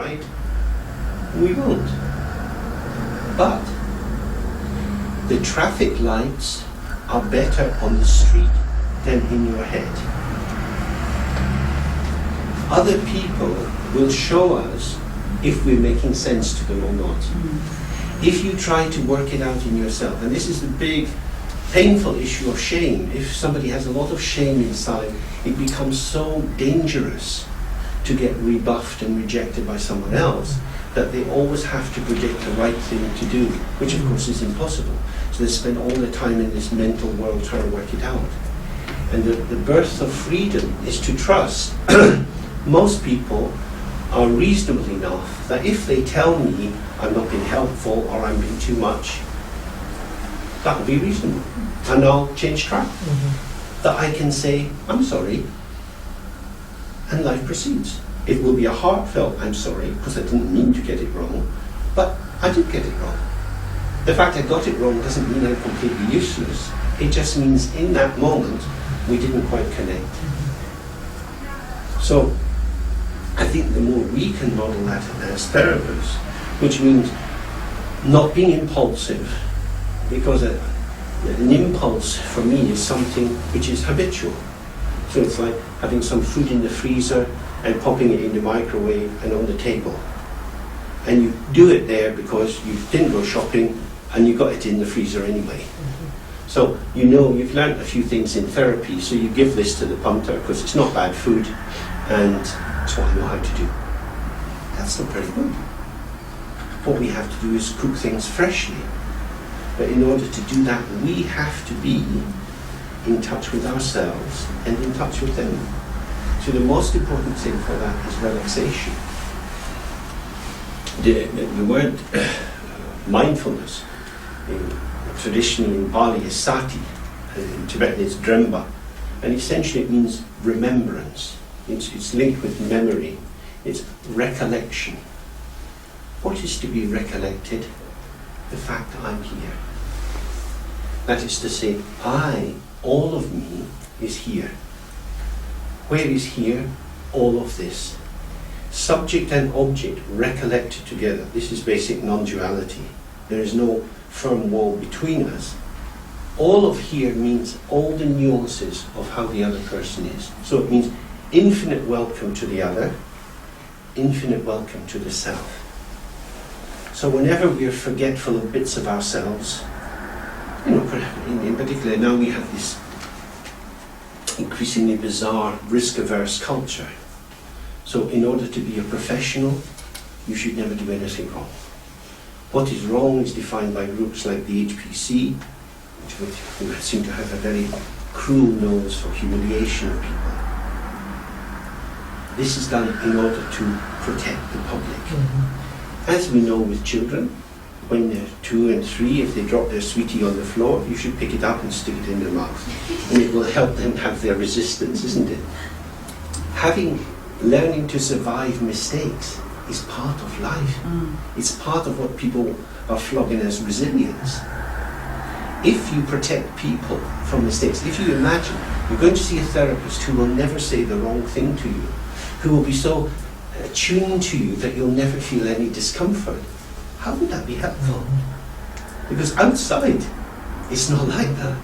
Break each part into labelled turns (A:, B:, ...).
A: right? We won't. But the traffic lights are better on the street than in your head. Other people will show us if we're making sense to them or not. If you try to work it out in yourself, and this is the big painful issue of shame. If somebody has a lot of shame inside, it becomes so dangerous to get rebuffed and rejected by someone else that they always have to predict the right thing to do, which of course is impossible. So they spend all their time in this mental world trying to work it out. And the birth of freedom is to trust. Most people are reasonable enough that if they tell me I'm not being helpful or I'm being too much, that will be reasonable. And I'll change track. That I can say, I'm sorry, and life proceeds. It will be a heartfelt, I'm sorry, because I didn't mean to get it wrong, but I did get it wrong. The fact I got it wrong doesn't mean I'm completely useless. It just means in that moment, we didn't quite connect. So, I think the more we can model that as therapists, which means not being impulsive, because an impulse for me is something which is habitual. So it's like having some food in the freezer and popping it in the microwave and on the table. And you do it there because you didn't go shopping and you got it in the freezer anyway. So you know, you've learned a few things in therapy, so you give this to the punter because it's not bad food and it's what I know how to do. That's not very good. What we have to do is cook things freshly. But in order to do that, we have to be in touch with ourselves and in touch with them. So the most important thing for that is relaxation. The word mindfulness, traditionally in Pali is Sati, in Tibetan it's Drenpa, and essentially it means remembrance. It's linked with memory. It's recollection. What is to be recollected? The fact that I'm here. That is to say, all of me is here. Where is here? All of this. Subject and object recollected together. This is basic non-duality. There is no firm wall between us. All of here means all the nuances of how the other person is. So it means infinite welcome to the other, infinite welcome to the self. So whenever we are forgetful of bits of ourselves, in particular now we have this increasingly bizarre risk-averse culture. So in order to be a professional, you should never do anything wrong. What is wrong is defined by groups like the HPC, which seem to have a very cruel nose for humiliation of people. This is done in order to protect the public. As we know with children, when they're 2 and 3, if they drop their sweetie on the floor, you should pick it up and stick it in their mouth. And it will help them have their resistance, isn't it? Learning to survive mistakes is part of life. It's part of what people are flogging as resilience. If you protect people from mistakes, if you imagine you're going to see a therapist who will never say the wrong thing to you, who will be so attuned to you that you'll never feel any discomfort, how would that be helpful? Because outside, it's not like that.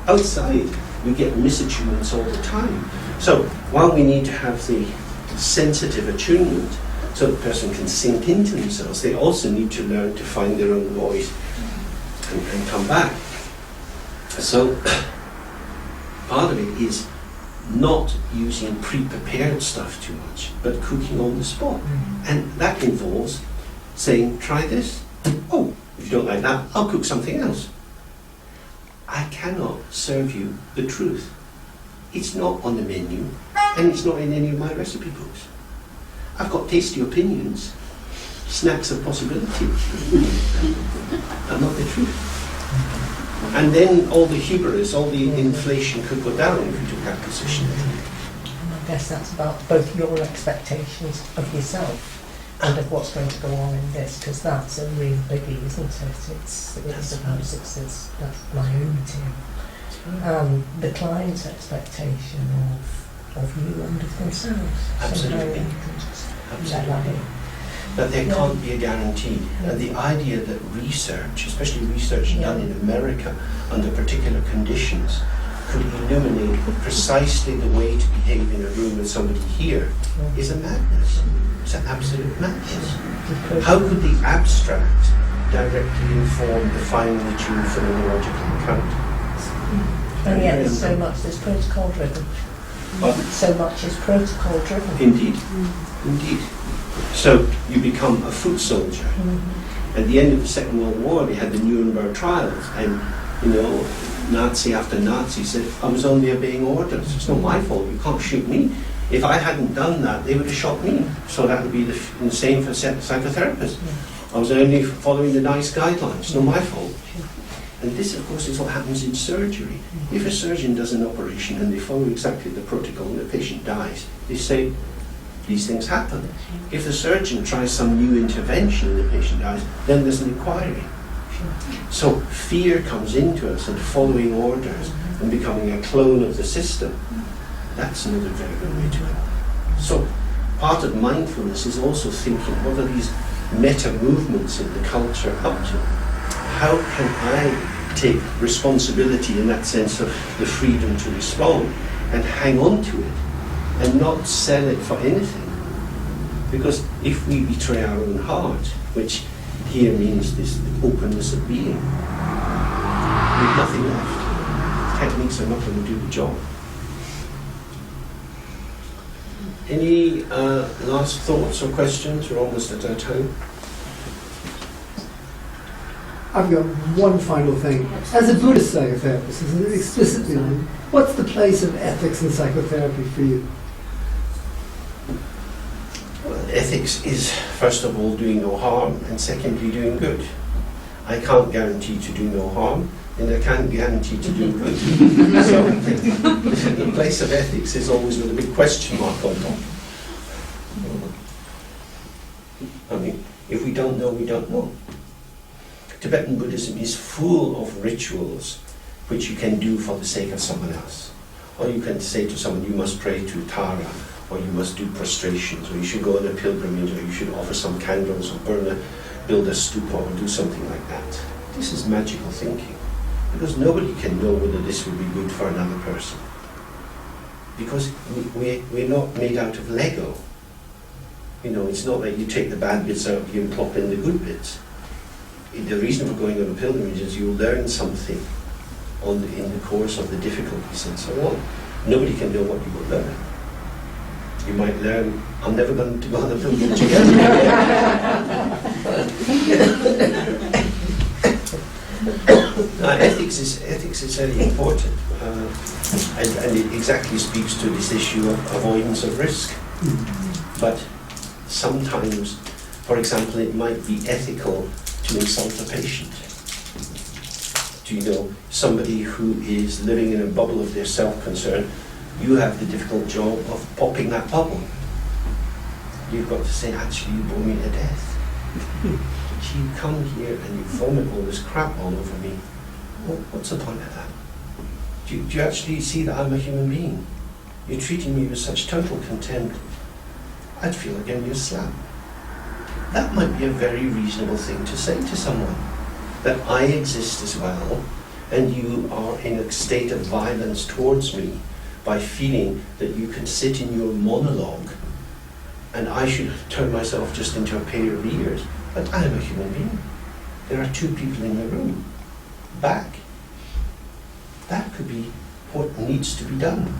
A: Outside, we get misattunements all the time. So while we need to have the sensitive attunement so the person can sink into themselves, they also need to learn to find their own voice and come back. So part of it is not using pre-prepared stuff too much, but cooking on the spot. And that involves saying, try this. Oh, if you don't like that, I'll cook something else. I cannot serve you the truth. It's not on the menu, and it's not in any of my recipe books. I've got tasty opinions, snacks of possibility, but not the truth. And then all the hubris, all the inflation could go down if you took that position.
B: And I guess that's about both your expectations of yourself and of what's going to go on in this, because that's a real biggie, isn't it? It's about that's my own material. The client's expectation of you and of themselves.
A: Absolutely.
B: So you can just let that in.
A: But there can't be a guarantee. And the idea that research, especially research done in America under particular conditions, could illuminate precisely the way to behave in a room with somebody here is a madness. It's an absolute madness. How could the abstract directly inform the finely tuned phenomenological account?
B: And yet there's so much that's protocol driven. So much is protocol driven.
A: Indeed. Indeed. So you become a foot soldier. At the end of the Second World War, they had the Nuremberg trials, and Nazi after Nazi said, I was only obeying orders. It's not my fault. You can't shoot me. If I hadn't done that, they would have shot me. So that would be the same for psychotherapists. I was only following the NICE guidelines. It's not my fault. And this, of course, is what happens in surgery. If a surgeon does an operation and they follow exactly the protocol and the patient dies, they say, these things happen. If the surgeon tries some new intervention and the patient dies, then there's an inquiry. So fear comes into us, and following orders and becoming a clone of the system. That's another very good way to go. So part of mindfulness is also thinking, what are these meta movements in the culture up to? How can I take responsibility in that sense of the freedom to respond and hang on to it and not sell it for anything? Because if we betray our own heart, which here means this openness of being, with nothing left, techniques are not going to do the job. Any last thoughts or questions? We're almost at our time.
C: I've got one final thing. As a Buddhist psychotherapist, as an explicitly, what's the place of ethics in psychotherapy for you?
A: Well, ethics is, first of all, doing no harm, and secondly, doing good. I can't guarantee to do no harm, and I can't guarantee to do good. So the place of ethics is always with a big question mark on top. I mean, if we don't know, we don't know. Tibetan Buddhism is full of rituals which you can do for the sake of someone else. Or you can say to someone, you must pray to Tara, or you must do prostrations, or you should go on a pilgrimage, or you should offer some candles, or build a stupa, or do something like that. This is magical thinking, because nobody can know whether this will be good for another person. Because we're not made out of Lego. It's not like you take the bad bits out and plop in the good bits. The reason for going on a pilgrimage is you learn something in the course of the difficulties and so on. Nobody can know what you will learn. You might learn, I'm never going to go on a pilgrimage again. Ethics is very important, and it exactly speaks to this issue of avoidance of risk. But sometimes, for example, it might be ethical to insult a patient. Somebody who is living in a bubble of their self-concern, you have the difficult job of popping that bubble. You've got to say, actually, you bore me to death. You come here and you vomit all this crap all over me. Well, what's the point of that? Do you actually see that I'm a human being? You're treating me with such total contempt. I'd feel like giving you a slap. That might be a very reasonable thing to say to someone. That I exist as well, and you are in a state of violence towards me by feeling that you can sit in your monologue and I should turn myself just into a pair of ears. But I am a human being. There are two people in the room. Back. That could be what needs to be done.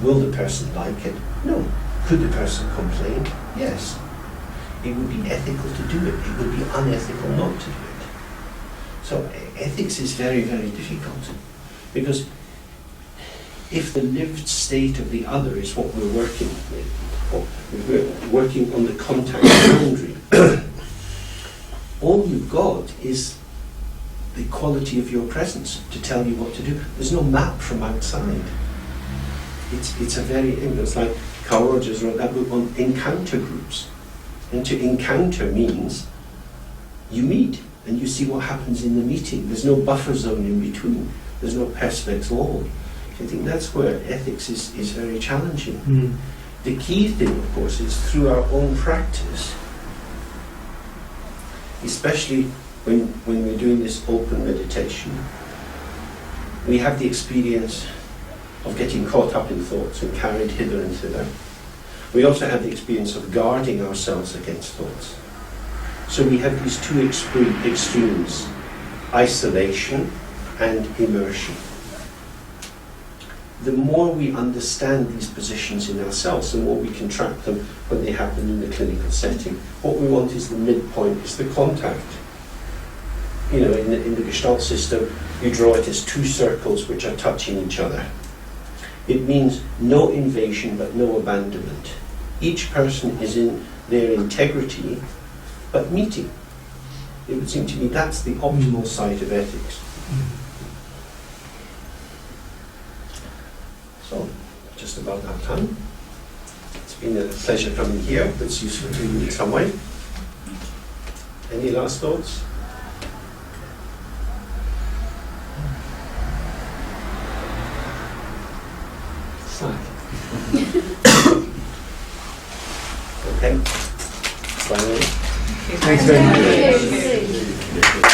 A: Will the person like it? No. Could the person complain? Yes. It would be ethical to do it. It would be unethical not to do it. So ethics is very, very difficult, because if the lived state of the other is what we're working with, or we're working on the contact boundary, all you've got is the quality of your presence to tell you what to do. There's no map from outside. It's a very, it's like Carl Rogers wrote that book on encounter groups. And to encounter means you meet and you see what happens in the meeting. There's no buffer zone in between. There's no perspex wall. I think that's where ethics is very challenging. The key thing, of course, is through our own practice especially when we're doing this open meditation, we have the experience of getting caught up in thoughts and carried hither and thither. We also have the experience of guarding ourselves against thoughts. So we have these two extremes, isolation and immersion. The more we understand these positions in ourselves, the more we can track them when they happen in the clinical setting. What we want is the midpoint, is the contact. You know, in the Gestalt system, you draw it as two circles which are touching each other. It means no invasion but no abandonment. Each person is in their integrity but meeting. It would seem to me that's the optimal site of ethics. So, just about that time. It's been a pleasure coming here. It's useful to you in some way. Any last thoughts? Okay. Finally.
C: Thanks very much.